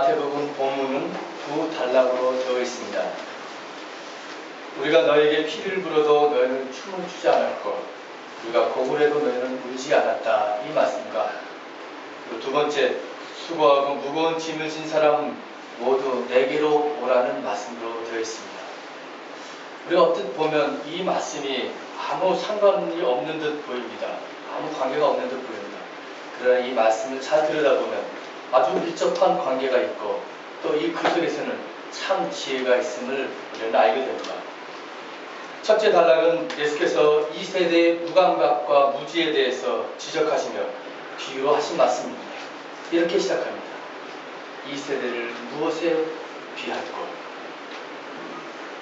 대부분 본문은 두 단락으로 되어 있습니다. 우리가 너에게 피를 불어도 너희는 춤을 추지 않았고 우리가 곡을 해도 너희는 울지 않았다, 이 말씀과 두 번째, 수고하고 무거운 짐을 진 사람은 모두 내게로 오라는 말씀으로 되어 있습니다. 우리가 어떻게 보면 이 말씀이 아무 상관이 없는 듯 보입니다. 아무 관계가 없는 듯 보입니다. 그러나 이 말씀을 잘 들여다보면 아주 밀접한 관계가 있고 또 이 글 속에서는 참 지혜가 있음을 우리는 알게 됩니다. 첫째 단락은 예수께서 이 세대의 무감각과 무지에 대해서 지적하시며 비유로 하신 말씀입니다. 이렇게 시작합니다. 이 세대를 무엇에 비할꼬?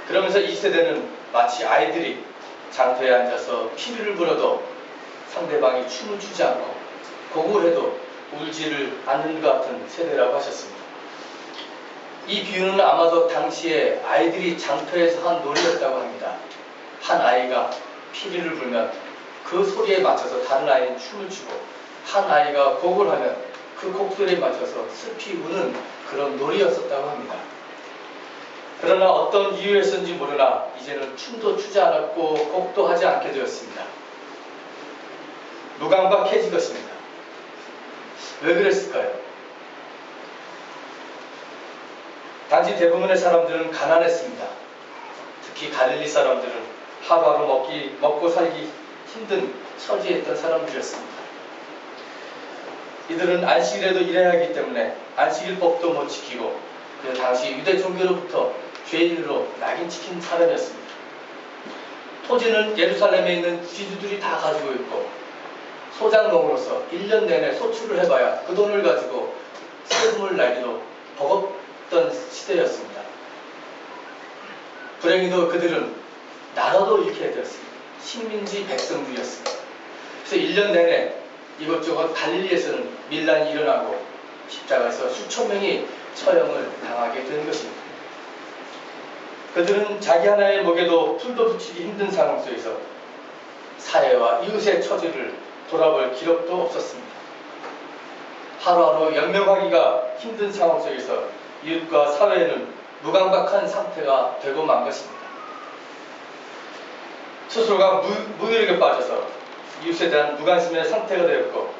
그러면서 이 세대는 마치 아이들이 장터에 앉아서 피리를 불어도 상대방이 춤을 추지 않고 곡을 해도 울지를 않는 것 같은 세대라고 하셨습니다. 이 비유는 아마도 당시에 아이들이 장터에서 한 놀이였다고 합니다. 한 아이가 피리를 불면 그 소리에 맞춰서 다른 아이는 춤을 추고 한 아이가 곡을 하면 그 곡소리에 맞춰서 슬피 우는 그런 놀이였었다고 합니다. 그러나 어떤 이유였는지 모르나 이제는 춤도 추지 않았고 곡도 하지 않게 되었습니다. 무감각해진 것입니다. 왜 그랬을까요? 단지 대부분의 사람들은 가난했습니다. 특히 갈릴리 사람들은 하루하루 먹고 살기 힘든 처지에 있던 사람들이었습니다. 이들은 안식일에도 일해야 하기 때문에 안식일법도 못 지키고 그 당시 유대 종교로부터 죄인으로 낙인 찍힌 사람이었습니다. 토지는 예루살렘에 있는 귀주들이 다 가지고 있고 소장농으로서 1년 내내 소출을 해봐야 그 돈을 가지고 세금을 내기도 버겁던 시대였습니다. 불행히도 그들은 나라도 잃게 되었습니다. 식민지 백성들이었습니다. 그래서 1년 내내 이것저것 갈릴리에서는 밀란이 일어나고 십자가에서 수천 명이 처형을 당하게 된 것입니다. 그들은 자기 하나의 목에도 풀도 붙이기 힘든 상황 속에서 사회와 이웃의 처지를 돌아볼 기력도 없었습니다. 하루하루 연명하기가 힘든 상황 속에서 이웃과 사회는 무감각한 상태가 되고 만 것입니다. 스스로가 무기력에 빠져서 이웃에 대한 무관심의 상태가 되었고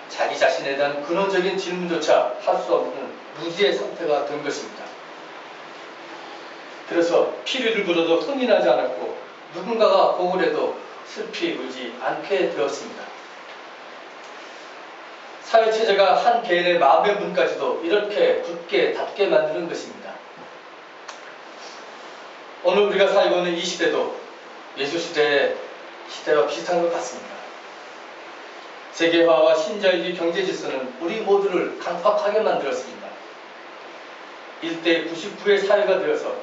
자기 자신에 대한 근원적인 질문조차 할 수 없는 무지의 상태가 된 것입니다. 그래서 피리를 불어도 흥이 나지 않았고 누군가가 곡을 해도 슬피 울지 않게 되었습니다. 사회체제가 한 개인의 마음의 문까지도 이렇게 굳게 닫게 만드는 것입니다. 오늘 우리가 살고 있는 이 시대도 예수 시대와 비슷한 것 같습니다. 세계화와 신자유주의 경제 질서는 우리 모두를 강팍하게 만들었습니다. 1대 99의 사회가 되어서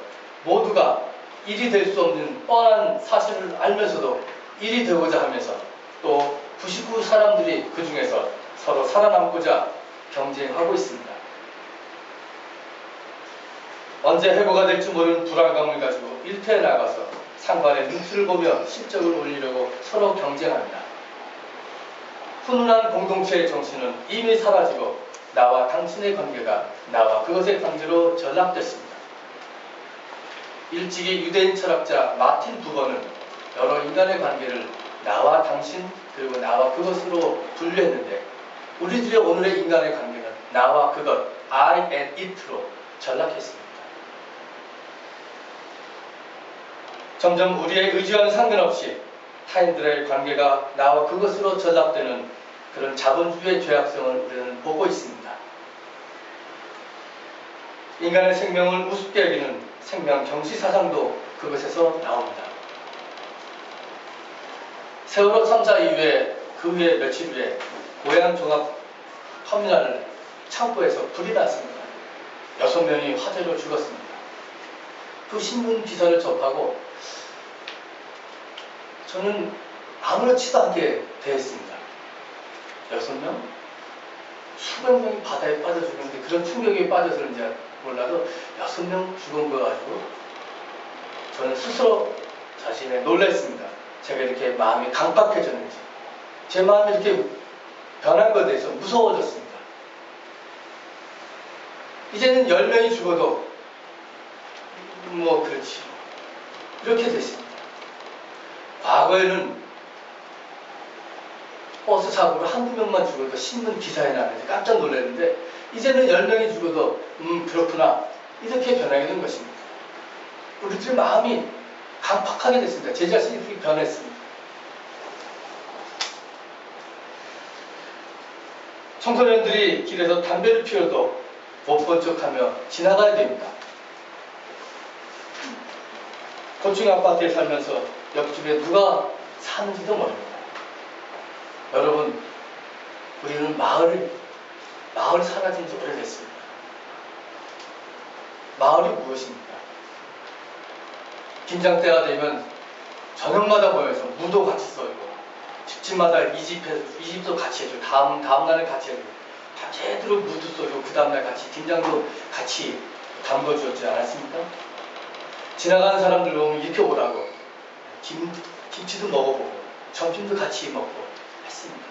모두가 1이 될 수 없는 뻔한 사실을 알면서도 1이 되고자 하면서 또 99 사람들이 그 중에서 서로 살아남고자 경쟁하고 있습니다. 언제 해고가 될지 모르는 불안감을 가지고 일터에 나가서 상관의 눈치를 보며 실적을 올리려고 서로 경쟁합니다. 훈훈한 공동체의 정신은 이미 사라지고 나와 당신의 관계가 나와 그것의 관계로 전락됐습니다. 일찍이 유대인 철학자 마틴 부버는 여러 인간의 관계를 나와 당신 그리고 나와 그것으로 분류했는데 우리들의 오늘의 인간의 관계는 나와 그것, I and it로 전락했습니다. 점점 우리의 의지와는 상관없이 타인들의 관계가 나와 그것으로 전락되는 그런 자본주의의 죄악성을 우리는 보고 있습니다. 인간의 생명을 우습게 여기는 생명 경시 사상도 그것에서 나옵니다. 세월호 참사 이후에 그 후에 며칠 후에 고양 종합 터미널 창고에서 불이 났습니다. 6명이 화재로 죽었습니다. 그 신문 기사를 접하고 저는 아무렇지도 않게 대했습니다. 6명? 수백 명이 바다에 빠져 죽는데 그런 충격에 빠져서 그런지 몰라도 6명 죽은 거 가지고 저는 스스로 자신에 놀랐습니다. 제가 이렇게 마음이 강박해졌는지 제 마음이 이렇게 변한 것에 대해서 무서워졌습니다. 이제는 10명이 죽어도 뭐 그렇지. 이렇게 됐습니다. 과거에는 버스 사고로 한두 명만 죽어도 신문 기사에 나는데 깜짝 놀랐는데 이제는 10명이 죽어도 그렇구나. 이렇게 변하게 된 것입니다. 우리들의 마음이 강팍하게 됐습니다. 제 자신이 그렇게 변했습니다. 청소년들이 길에서 담배를 피워도 못 본 척하며 지나가야 됩니다. 고층 아파트에 살면서 옆집에 누가 사는지도 모릅니다. 여러분, 우리는 마을이 사라진 지 오래됐습니다. 마을이 무엇입니까? 김장 때가 되면 저녁마다 모여서 무도 같이 썰고 집집마다 이 집도 같이 해줘. 다음 날에 같이 해줘. 밤새도록 무도 썰고 그 다음날 같이 김장도 같이 담궈주었지 않았습니까? 지나가는 사람들 보면 이렇게 오라고 김치도 먹어보고 점심도 같이 먹고 했습니다.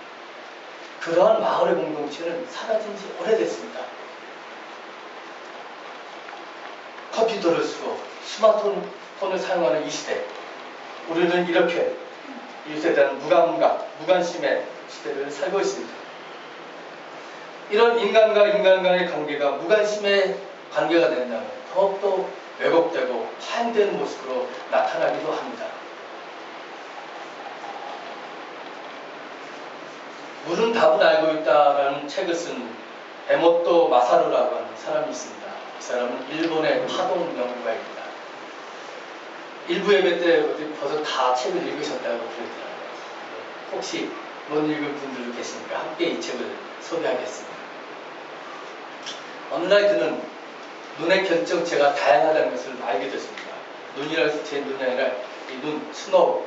그러한 마을의 공동체는 사라진 지 오래됐습니다. 컴퓨터를 쓰고 스마트폰을 사용하는 이 시대, 우리는 이렇게 이 세대는 무관심의 시대를 살고 있습니다. 이런 인간과 인간 간의 관계가 무관심의 관계가 된다면 더욱더 왜곡되고 파행되는 모습으로 나타나기도 합니다. 물은 답을 알고 있다라는 책을 쓴 에모토 마사루라고 하는 사람이 있습니다. 이 사람은 일본의 파동 연구가입니다. 일부 예배 때 벌써 다 책을 읽으셨다고 그러더라고요. 혹시 못 읽은 분들도 계시니까 함께 이 책을 소개하겠습니다. 어느 날 그는 눈의 결정체가 다양하다는 것을 알게 됐습니다. 눈이라고 해서 제 눈이 아니라 이 눈, 스노우.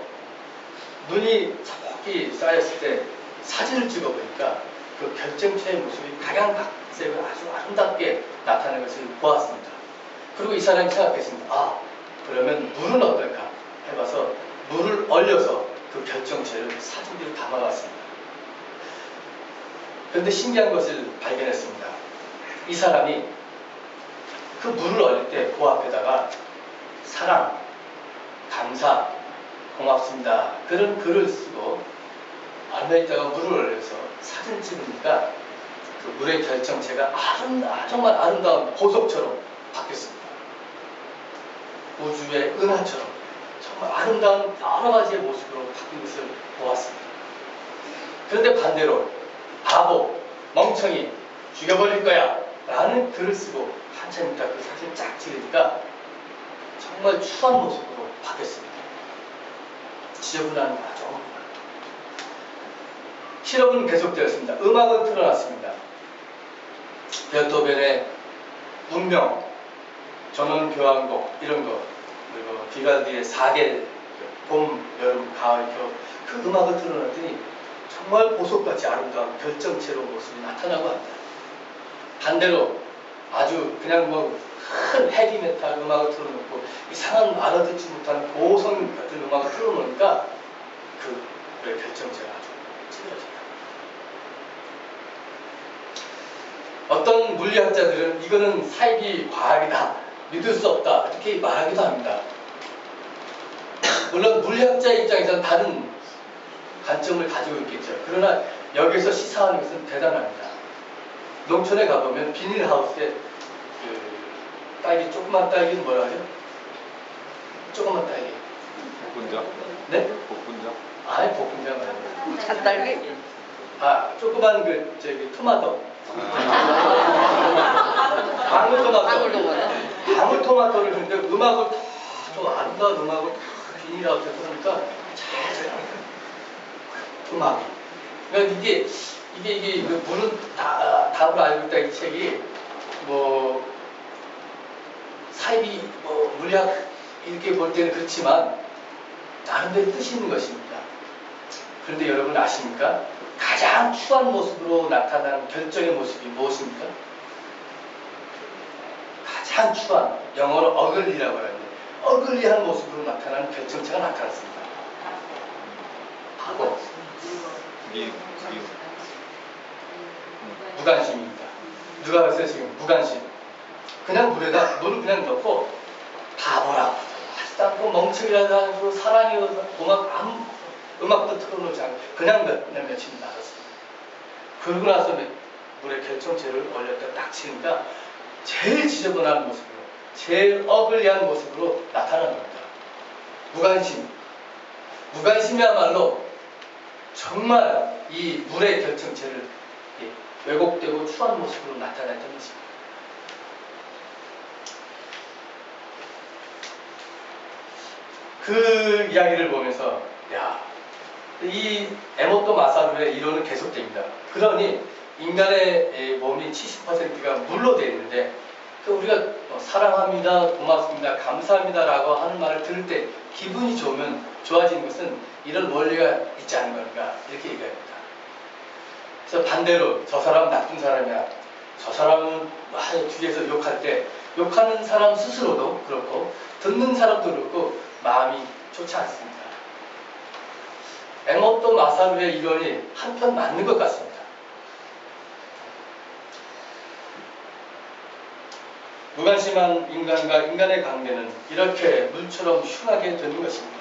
눈이 자폭이 쌓였을 때 사진을 찍어보니까 그 결정체의 모습이 각양각색으로 아주 아름답게 나타나는 것을 보았습니다. 그리고 이 사람이 생각했습니다. 아, 그러면 물은 어떨까 해봐서 물을 얼려서 그 결정체를 사진으로 담아봤습니다. 그런데 신기한 것을 발견했습니다. 이 사람이 그 물을 얼릴 때 그 앞에다가 사랑, 감사, 고맙습니다. 그런 글을 쓰고 얼마 있다가 물을 얼려서 사진 찍으니까 그 물의 결정체가 정말 아름다운 보석처럼 바뀌었습니다. 우주의 은하처럼 정말 아름다운 여러 가지의 모습으로 바뀐 것을 보았습니다. 그런데 반대로 바보, 멍청이, 죽여버릴 거야 라는 글을 쓰고 한참 있다 그 사진을 쫙 찍으니까 정말 추한 모습으로 바뀌었습니다. 지저분한 아주 실험은 계속되었습니다. 음악은 틀어놨습니다. 베토벤의 운명, 전원 교향곡 이런 거, 그리고 비갈디의 4개 봄, 여름, 가을, 겨울 그 음악을 틀어놨더니 정말 보석같이 아름다운 결정체로 모습이 나타나고 합니다. 반대로 아주 그냥 뭐 큰 헤비메탈 음악을 틀어놓고 이상한 알아듣지 못하는 고성 같은 음악을 틀어놓으니까 그 결정체가 아주 찌그러집니다. 어떤 물리학자들은 이거는 사이비 과학이다, 믿을 수 없다 이렇게 말하기도 합니다. 물론 물리학자의 입장에서는 다른 관점을 가지고 있겠죠. 그러나 여기서 시사하는 것은 대단합니다. 농촌에 가보면 비닐하우스에 그 딸기, 조그만 딸기는 뭐라 하죠? 조그만 딸기. 복분자? 네? 복분자? 아니, 복분자 말고. 잣딸기? 아, 조그만 토마토. 방울토마토. 방울토마토를 근데 음악을 좀 아름다운 음악을 비닐하우스에 그러니까 잘 들어요. 음악이. 그러니까 이게 물은 답을 알고 있다 이 책이 뭐 사이비 물리학 이렇게 볼 때는 그렇지만 나름대로 뜻이 있는 것입니다. 그런데 여러분 아십니까? 가장 추한 모습으로 나타나는 결정의 모습이 무엇입니까? 가장 추한, 영어로 어글리라고 하는데 어글리한 모습으로 나타나는 결정체가 나타났습니다. 바보. 무관심입니다. 누가 봤어요 지금? 무관심. 그냥 물을 그냥 넣고 바보라고 하지도 않고 멍청이라도 하고 사랑이 고막 아무 음악도 틀어놓지 않고 그냥 며칠 놔뒀습니다. 그러고 나서 물에 결정체를 올렸다 딱 치니까 제일 지저분한 모습으로 제일 어글리한 모습으로 나타나는 겁니다. 무관심. 무관심이야말로 정말 이 물의 결정체를 왜곡되고 추한 모습으로 나타냈던 것입니다. 그 이야기를 보면서 이 에모토 마사루의 이론은 계속됩니다. 그러니 인간의 몸이 70%가 물로 되어 있는데 우리가 사랑합니다, 고맙습니다, 감사합니다라고 하는 말을 들을 때 기분이 좋아지는 것은 이런 원리가 있지 않은 건가 이렇게 얘기합니다. 그래서 반대로 저 사람은 나쁜 사람이야, 저 사람은 뒤에서 욕할 때 욕하는 사람 스스로도 그렇고 듣는 사람도 그렇고 마음이 좋지 않습니다. 에모토 마사루의 이론이 한편 맞는 것 같습니다. 무관심한 인간과 인간의 관계는 이렇게 물처럼 흉하게 되는 것입니다.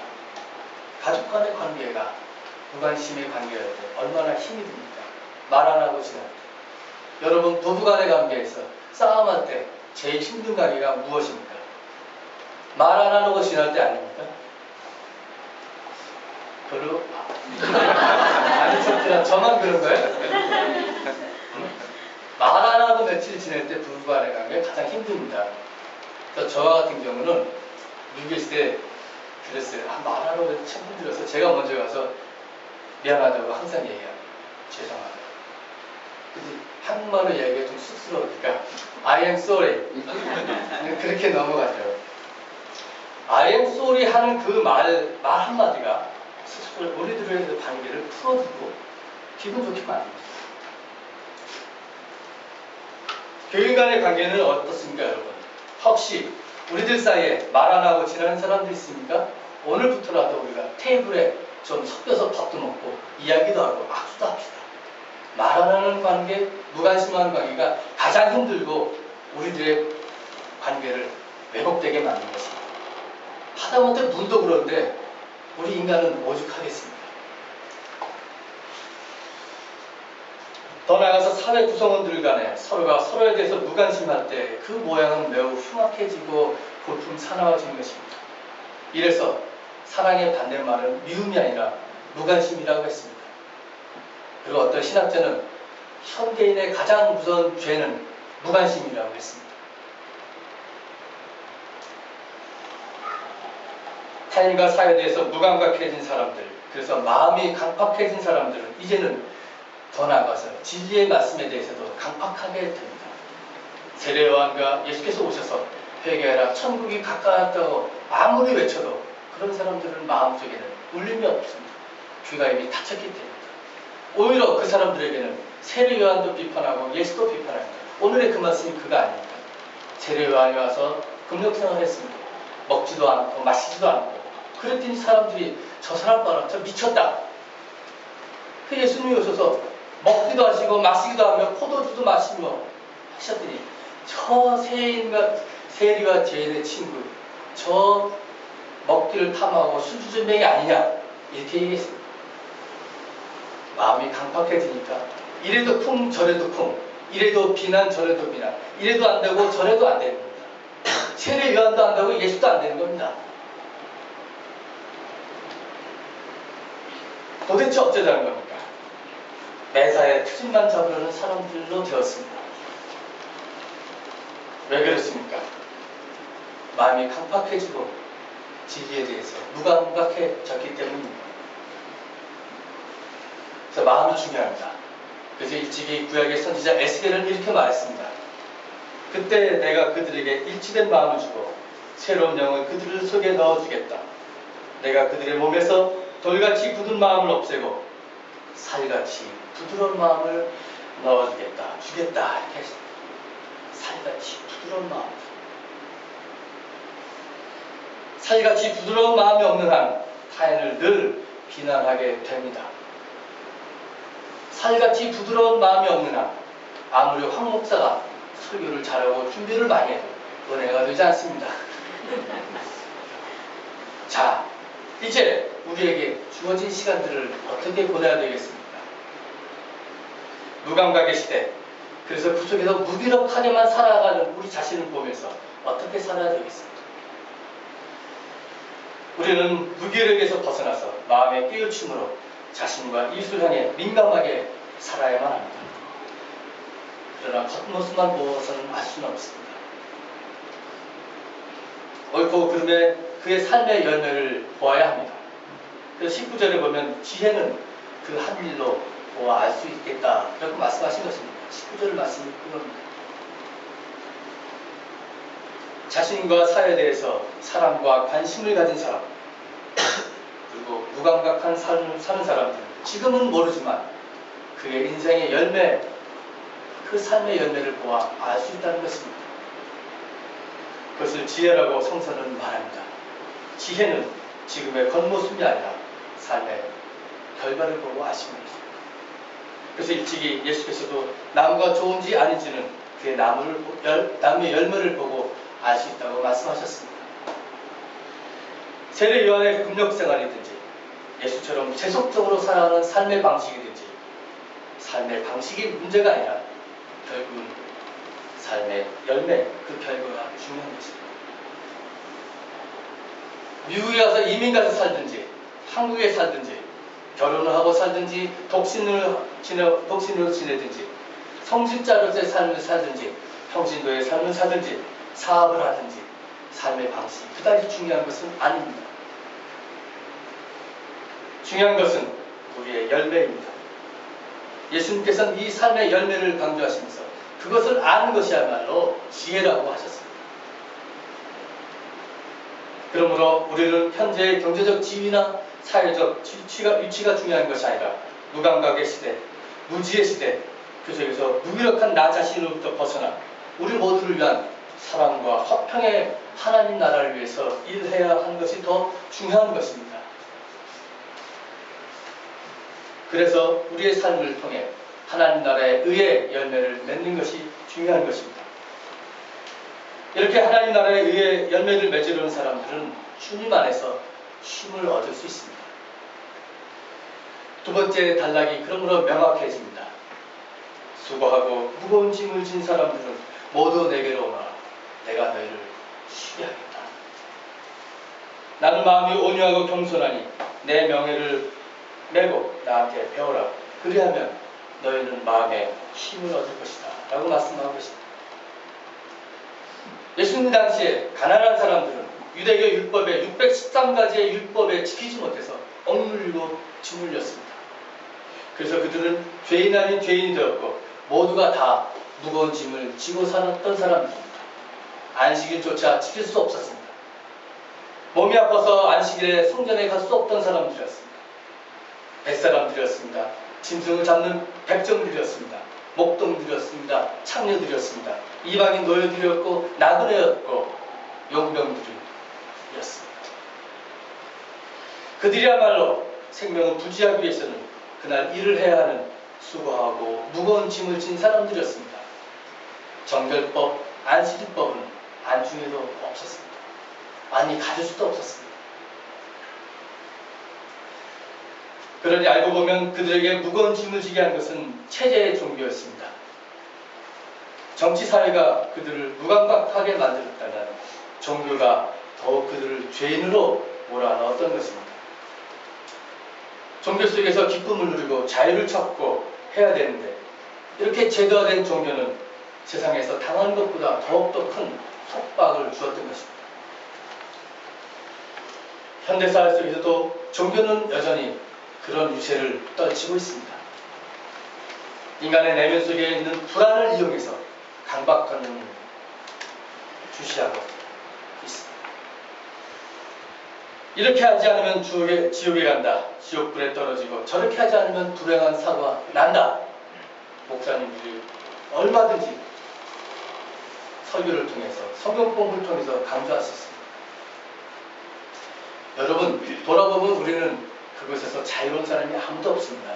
가족 간의 관계가 무관심의 관계일 때 얼마나 힘이 듭니까? 말 안 하고 지낼 때. 여러분 부부 간의 관계에서 싸움할 때 제일 힘든 관계가 무엇입니까? 말 안 하고 지낼 때 아닙니까? 별로 아니 저만 그런 거예요? 말 안 하고 며칠 지낼 때 부부 간의 관계가 가장 힘듭니다. 그래서 저와 같은 경우는 미국에 있을 때 그랬어요. 말 안 하고 참 힘들어서 제가 먼저 가서 미안하다고 항상 얘기합니다. 죄송하다. 근데 한국말로 얘기가 좀 쑥스러우니까 I am sorry 그렇게 넘어가죠. I am sorry 하는 그 말 한마디가 우리들의 관계를 풀어주고 기분 좋게 만듭니다. 교인 간의 관계는 어떻습니까, 여러분? 혹시 우리들 사이에 말 안 하고 지내는 사람들 있습니까? 오늘부터라도 우리가 테이블에 좀 섞여서 밥도 먹고 이야기도 하고 악수도 합시다. 말 안 하는 관계, 무관심한 관계가 가장 힘들고 우리들의 관계를 왜곡되게 만든 것입니다. 하다못해 물도 그런데 우리 인간은 오죽하겠습니까? 더 나아가서 사회 구성원들 간에 서로가 서로에 대해서 무관심할 때 그 모양은 매우 흉악해지고 볼품 사나워지는 것입니다. 이래서 사랑의 반대말은 미움이 아니라 무관심이라고 했습니다. 그리고 어떤 신학자는 현대인의 가장 무서운 죄는 무관심이라고 했습니다. 타인과 사회에 대해서 무감각해진 사람들, 그래서 마음이 강팍해진 사람들은 이제는 더 나아가서 진리의 말씀에 대해서도 강팍하게 됩니다. 세례요한과 예수께서 오셔서 회개하라 천국이 가까웠다고 아무리 외쳐도 그런 사람들은 마음속에는 울림이 없습니다. 귀가 이미 닫혔기 때문입니다. 오히려 그 사람들에게는 세례요한도 비판하고 예수도 비판합니다. 오늘의 그 말씀이 그거 아닙니까? 세례요한이 와서 금욕생활을 했습니다. 먹지도 않고 마시지도 않고 그랬더니 사람들이 저 사람 봐라 저 미쳤다. 그 예수님이 오셔서 먹기도 하시고 마시기도 하며 포도주도 마시며 하셨더니 저 세리와 죄인의 친구 저 먹기를 탐하고 술주전뱅이 아니냐 이렇게 얘기했습니다. 마음이 강팍해지니까 이래도 쿵 저래도 쿵 이래도 비난 저래도 비난 이래도 안 되고 저래도 안 되는 겁니다. 세례 요한도 안 되고 예수도 안 되는 겁니다. 도대체 어쩌자는 겁니까? 매사에 트집만 잡으려는 사람들로 되었습니다. 왜 그렇습니까? 마음이 강팍해지고 진리에 대해서 무감각해졌기 때문입니다. 그래서 마음이 중요합니다. 그래서 일찍이 구약의 선지자 에스겔은 이렇게 말했습니다. 그때 내가 그들에게 일치된 마음을 주고 새로운 영을 그들 속에 넣어주겠다. 내가 그들의 몸에서 돌같이 굳은 마음을 없애고 살같이 부드러운 마음을 넣어주겠다. 주겠다. 이렇게 했습니다. 살같이 부드러운 마음. 살같이 부드러운 마음이 없는 한 타인을 늘 비난하게 됩니다. 살같이 부드러운 마음이 없는 한 아무리 황 목사가 설교를 잘하고 준비를 많이 해도 은혜가 되지 않습니다. 자, 이제 우리에게 주어진 시간들을 어떻게 보내야 되겠습니까? 무감각의 시대. 그래서 그 속에서 무기력하게만 살아가는 우리 자신을 보면서 어떻게 살아야 되겠습니까? 우리는 무기력에서 벗어나서 마음의 깨우침으로 자신과 이웃을 향해 민감하게 살아야만 합니다. 그러나 겉모습만 보고서는 알 수는 없습니다. 옳고 그름에 그의 삶의 열매를 보아야 합니다. 그래서 19절에 보면 지혜는 그 한 일로 보아 알 수 있겠다 라고 말씀하신 것입니다. 19절 말씀이 그겁니다. 자신과 사회에 대해서 사랑과 관심을 가진 사람, 그리고 무감각한 삶을 사는 사람들은 지금은 모르지만 그의 인생의 열매, 그 삶의 열매를 보아 알 수 있다는 것입니다. 그것을 지혜라고 성서는 말합니다. 지혜는 지금의 겉모습이 아니라 삶의 결과를 보고 아시는 것입니다. 그래서 일찍이 예수께서도 나무가 좋은지 아닌지는 그의 나무의 열매를 보고 알 수 있다고 말씀하셨습니다. 세례 요한의 금욕 생활이든지 예수처럼 세속적으로 살아가는 삶의 방식이든지 삶의 방식이 문제가 아니라 결국은 삶의 열매, 그 결과가 중요한 것입니다. 미국에 가서 이민 가서 살든지 한국에 살든지 결혼을 하고 살든지 독신으로 지내든지 성직자로서의 삶을 살든지 평신도의 삶을 살든지 사업을 하든지 삶의 방식이 그다지 중요한 것은 아닙니다. 중요한 것은 우리의 열매입니다. 예수님께서는 이 삶의 열매를 강조하시면서 그것을 아는 것이야말로 지혜라고 하셨습니다. 그러므로 우리는 현재의 경제적 지위나 사회적 위치가 중요한 것이 아니라 무감각의 시대, 무지의 시대, 그 속에서 무기력한 나 자신으로부터 벗어나 우리 모두를 위한 사랑과 화평의 하나님 나라를 위해서 일해야 하는 것이 더 중요한 것입니다. 그래서 우리의 삶을 통해 하나님 나라의 의의 열매를 맺는 것이 중요한 것입니다. 이렇게 하나님 나라의 의의 열매를 맺으려는 사람들은 주님 안에서 힘을 얻을 수 있습니다. 두 번째 단락이 그러므로 명확해집니다. 수고하고 무거운 짐을 진 사람들은 모두 내게로 오너라. 내가 너희를 쉬게 하겠다. 나는 마음이 온유하고 겸손하니 내 명예를 메고 나한테 배워라. 그리하면 너희는 마음에 힘을 얻을 것이다. 라고 말씀하고 있습니다. 예수님 당시에 가난한 사람들은 유대교 율법의 613가지의 율법에 지키지 못해서 억눌리고 짓눌렸습니다. 그래서 그들은 죄인 아닌 죄인이 되었고 모두가 다 무거운 짐을 지고 살았던 사람들입니다. 안식일조차 지킬 수 없었습니다. 몸이 아파서 안식일에 성전에 갈 수 없던 사람들이었습니다. 뱃사람들이었습니다. 짐승을 잡는 백정들이었습니다. 목동들이었습니다. 창녀들이었습니다. 이방인 노예들이었고 나그네였고 용병들이었습니다. 그들이야말로 생명을 부지하기 위해서는 그날 일을 해야 하는 수고하고 무거운 짐을 진 사람들이었습니다. 정결법, 안식일법은 안중에도 없었습니다. 아니 가질 수도 없었습니다. 그러니 알고 보면 그들에게 무거운 짐을 지게 한 것은 체제의 종교였습니다. 정치사회가 그들을 무감각하게 만들었다면 종교가 더욱 그들을 죄인으로 몰아넣었던 것입니다. 종교 속에서 기쁨을 누리고 자유를 찾고 해야 되는데 이렇게 제도화된 종교는 세상에서 당한 것보다 더욱더 큰 속박을 주었던 것입니다. 현대사회 속에서도 종교는 여전히 그런 유세를 떨치고 있습니다. 인간의 내면 속에 있는 불안을 이용해서 강박관념을 주시하고 있습니다. 이렇게 하지 않으면 지옥에 간다. 지옥불에 떨어지고 저렇게 하지 않으면 불행한 사고가 난다. 목사님들이 얼마든지 설교를 통해서 성경 공부를 통해서 강조하셨습니다. 여러분 돌아보면 우리는 그곳에서 자유로운 사람이 아무도 없습니다.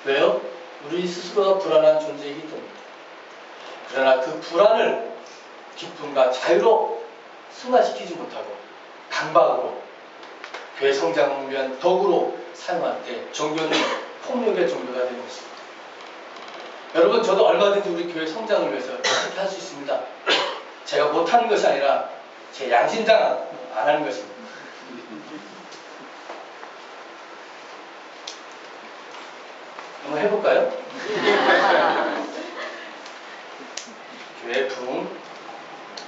왜요? 우리 스스로가 불안한 존재이기 때문입니다. 그러나 그 불안을 기쁨과 자유로 승화시키지 못하고 강박으로 교회 성장을 위한 도구로 사용할 때 종교는 폭력의 종교가 되고 있습니다. 여러분, 저도 얼마든지 우리 교회 성장을 위해서 그렇게 할 수 있습니다. 제가 못하는 것이 아니라 제 양심상 안 하는 것입니다. 한번 해볼까요? 교회 부흥,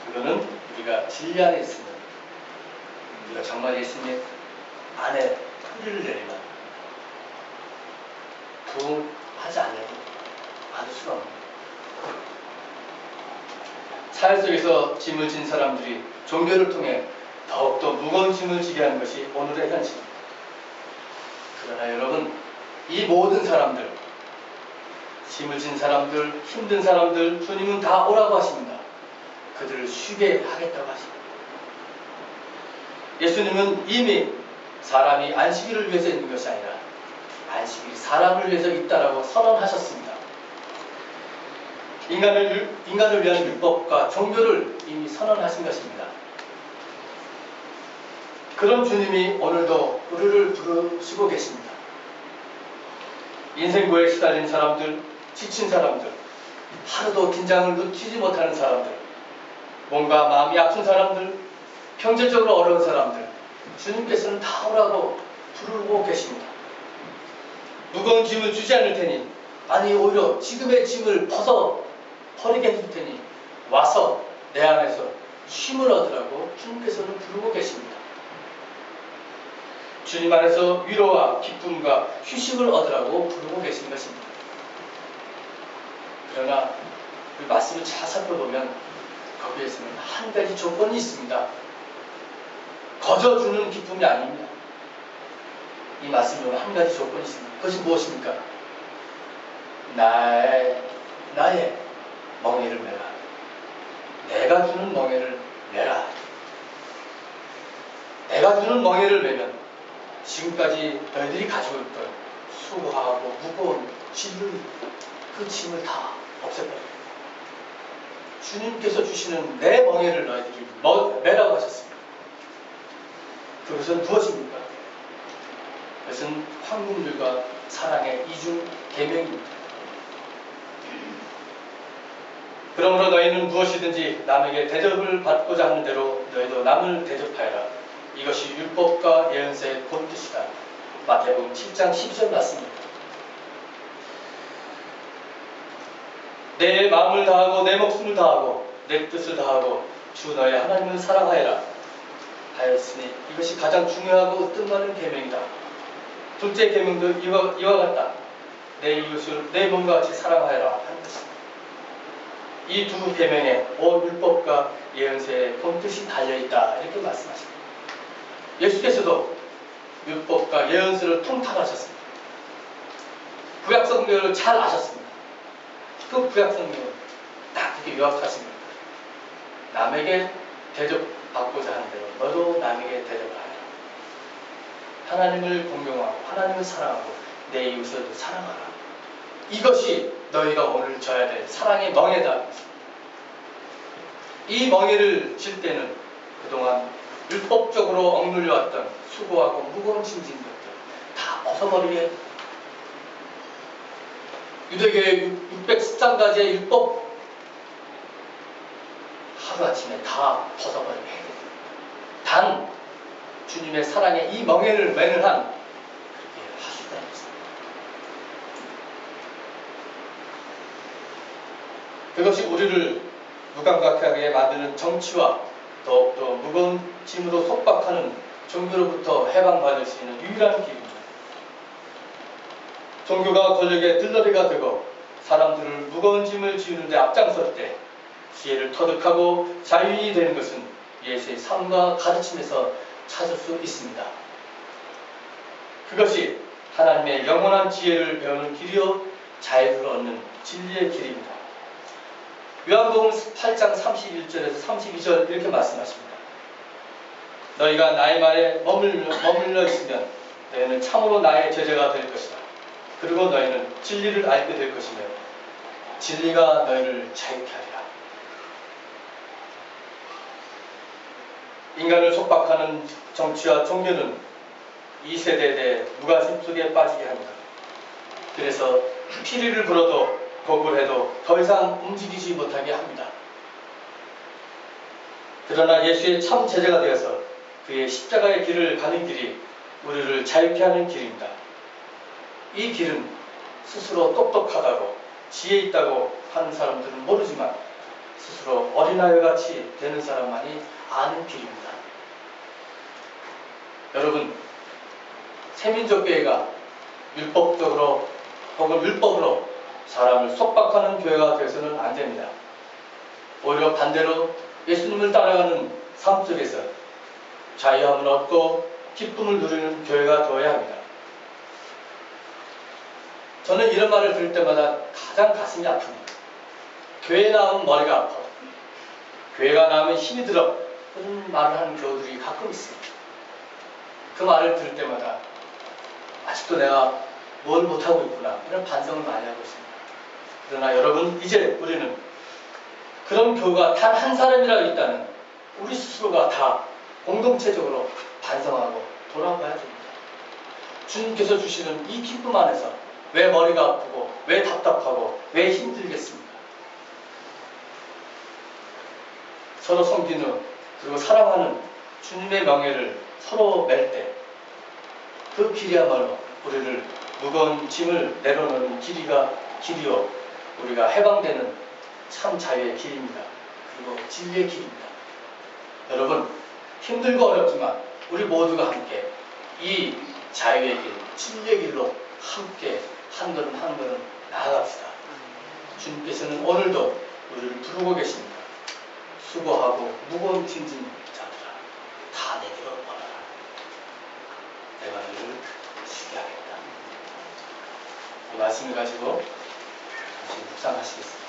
그거는 우리가 진리 안에 있으면, 우리가 정말 예수님 안에 뿌리를 내리면 부흥하지 않아도 받을 수가 없습니다. 사회 속에서 짐을 진 사람들이 종교를 통해 더욱더 무거운 짐을 지게 하는 것이 오늘의 현실입니다. 그러나 여러분, 이 모든 사람들, 짐을 진 사람들, 힘든 사람들, 주님은 다 오라고 하십니다. 그들을 쉬게 하겠다고 하십니다. 예수님은 이미 사람이 안식일을 위해서 있는 것이 아니라 안식일이 사람을 위해서 있다라고 선언하셨습니다. 인간을 위한 율법과 종교를 이미 선언하신 것입니다. 그런 주님이 오늘도 우리를 부르시고 계십니다. 인생고에 시달린 사람들, 지친 사람들, 하루도 긴장을 놓치지 못하는 사람들, 몸과 마음이 아픈 사람들, 경제적으로 어려운 사람들, 주님께서는 다 오라고 부르고 계십니다. 무거운 짐을 주지 않을 테니, 아니 오히려 지금의 짐을 벗어 버리게 해줄 테니 와서 내 안에서 쉼을 얻으라고 주님께서는 부르고 계십니다. 주님 안에서 위로와 기쁨과 휴식을 얻으라고 부르고 계신 것입니다. 그러나 그 말씀을 잘 살펴보면 거기에서는 한 가지 조건이 있습니다. 거저 주는 기쁨이 아닙니다. 이 말씀에 한 가지 조건이 있습니다. 그것이 무엇입니까? 나의 멍에를 메라. 내가 주는 멍에를 메라. 내가 주는 멍에를 메면 지금까지 너희들이 가지고 있던 수고하고 무거운 그 짐을 다 없애버려요. 주님께서 주시는 내 멍에를 너희들이 메라고 하셨습니다. 그것은 무엇입니까? 그것은 황금률과 사랑의 이중 계명입니다. 그러므로 너희는 무엇이든지 남에게 대접을 받고자 하는 대로 너희도 남을 대접하여라. 이것이 율법과 예언서의 본뜻이다. 마태복음 7장 12절 말씀입니다. 내 마음을 다하고 내 목숨을 다하고 내 뜻을 다하고 주 너의 하나님을 사랑하여라 하였으니 이것이 가장 중요하고 뜻나는 계명이다. 둘째 계명도 이와 같다. 내 이웃을 내 몸과 같이 사랑하여라 하는 것입니다. 이 두 계명에 온 율법과 예언서의 본뜻이 달려있다 이렇게 말씀하십니다. 예수께서도 율법과 예언서를 통달하셨습니다. 구약성경을 잘 아셨습니다. 그 구약성경을 딱 이렇게 요약하십니다. 남에게 대접받고자 하는 대로 너도 남에게 대접하라. 하나님을 공경하고 하나님을 사랑하고 내 이웃을 사랑하라. 이것이 너희가 오늘 져야 될 사랑의 멍에다. 이 멍에를 질 때는 그동안 율법적으로 억눌려왔던 수고하고 무거운 짐진 것들 다 벗어버리게. 유대교의 613가지의 율법 하루아침에 다 벗어버리게 해야 됩니다. 단 주님의 사랑에 이 멍에를 매는 한 그렇게 하시다는 것입니다. 그것이 우리를 무감각하게 만드는 정치와 더욱더 무거운 짐으로 속박하는 종교로부터 해방받을 수 있는 유일한 길입니다. 종교가 권력의 들러리가 되고 사람들을 무거운 짐을 지우는 데 앞장설 때 지혜를 터득하고 자유인이 되는 것은 예수의 삶과 가르침에서 찾을 수 있습니다. 그것이 하나님의 영원한 지혜를 배우는 길이요 자유를 얻는 진리의 길입니다. 요한복음 8장 31절에서 32절 이렇게 말씀하십니다. 너희가 나의 말에 머물러 있으면 너희는 참으로 나의 제자가 될 것이다. 그리고 너희는 진리를 알게 될 것이며 진리가 너희를 자유케 하리라. 인간을 속박하는 정치와 종교는 이 세대에 무관심 속에 빠지게 합니다. 그래서 피리를 불어도 거부해도 더 이상 움직이지 못하게 합니다. 그러나 예수의 참 제자가 되어서 그의 십자가의 길을 가는 길이 우리를 자유케 하는 길입니다. 이 길은 스스로 똑똑하다고 지혜 있다고 하는 사람들은 모르지만 스스로 어린아이같이 되는 사람만이 아는 길입니다. 여러분, 새민족교회가 율법적으로 혹은 율법으로 사람을 속박하는 교회가 되어서는 안 됩니다. 오히려 반대로 예수님을 따라가는 삶 속에서 자유함을 얻고 기쁨을 누리는 교회가 되어야 합니다. 저는 이런 말을 들을 때마다 가장 가슴이 아픕니다. 교회 나오면 머리가 아파. 교회가 나오면 힘이 들어. 그런 말을 하는 교우들이 가끔 있습니다. 그 말을 들을 때마다 아직도 내가 뭘 못하고 있구나 이런 반성을 많이 하고 있습니다. 그러나 여러분, 이제 우리는 그런 교우가 단 한 사람이라도 있다는 우리 스스로가 다 공동체적으로 반성하고 돌아봐야 됩니다. 주님께서 주시는 이 기쁨 안에서 왜 머리가 아프고 왜 답답하고 왜 힘들겠습니까? 서로 섬기는 그리고 사랑하는 주님의 명예를 서로 맬 때 그 길이야말로 우리를 무거운 짐을 내려놓는 길이요 우리가 해방되는 참 자유의 길입니다. 그리고 진리의 길입니다. 여러분, 힘들고 어렵지만 우리 모두가 함께 이 자유의 길, 진리의 길로 함께 한 걸음 한 걸음 나아갑시다. 주님께서는 오늘도 우리를 부르고 계십니다. 수고하고 무거운 짐진 자들아, 다 내게로 오너라. 내가 너를 쉬게 하겠다. 이 말씀을 가지고 잠시 묵상하시겠습니다.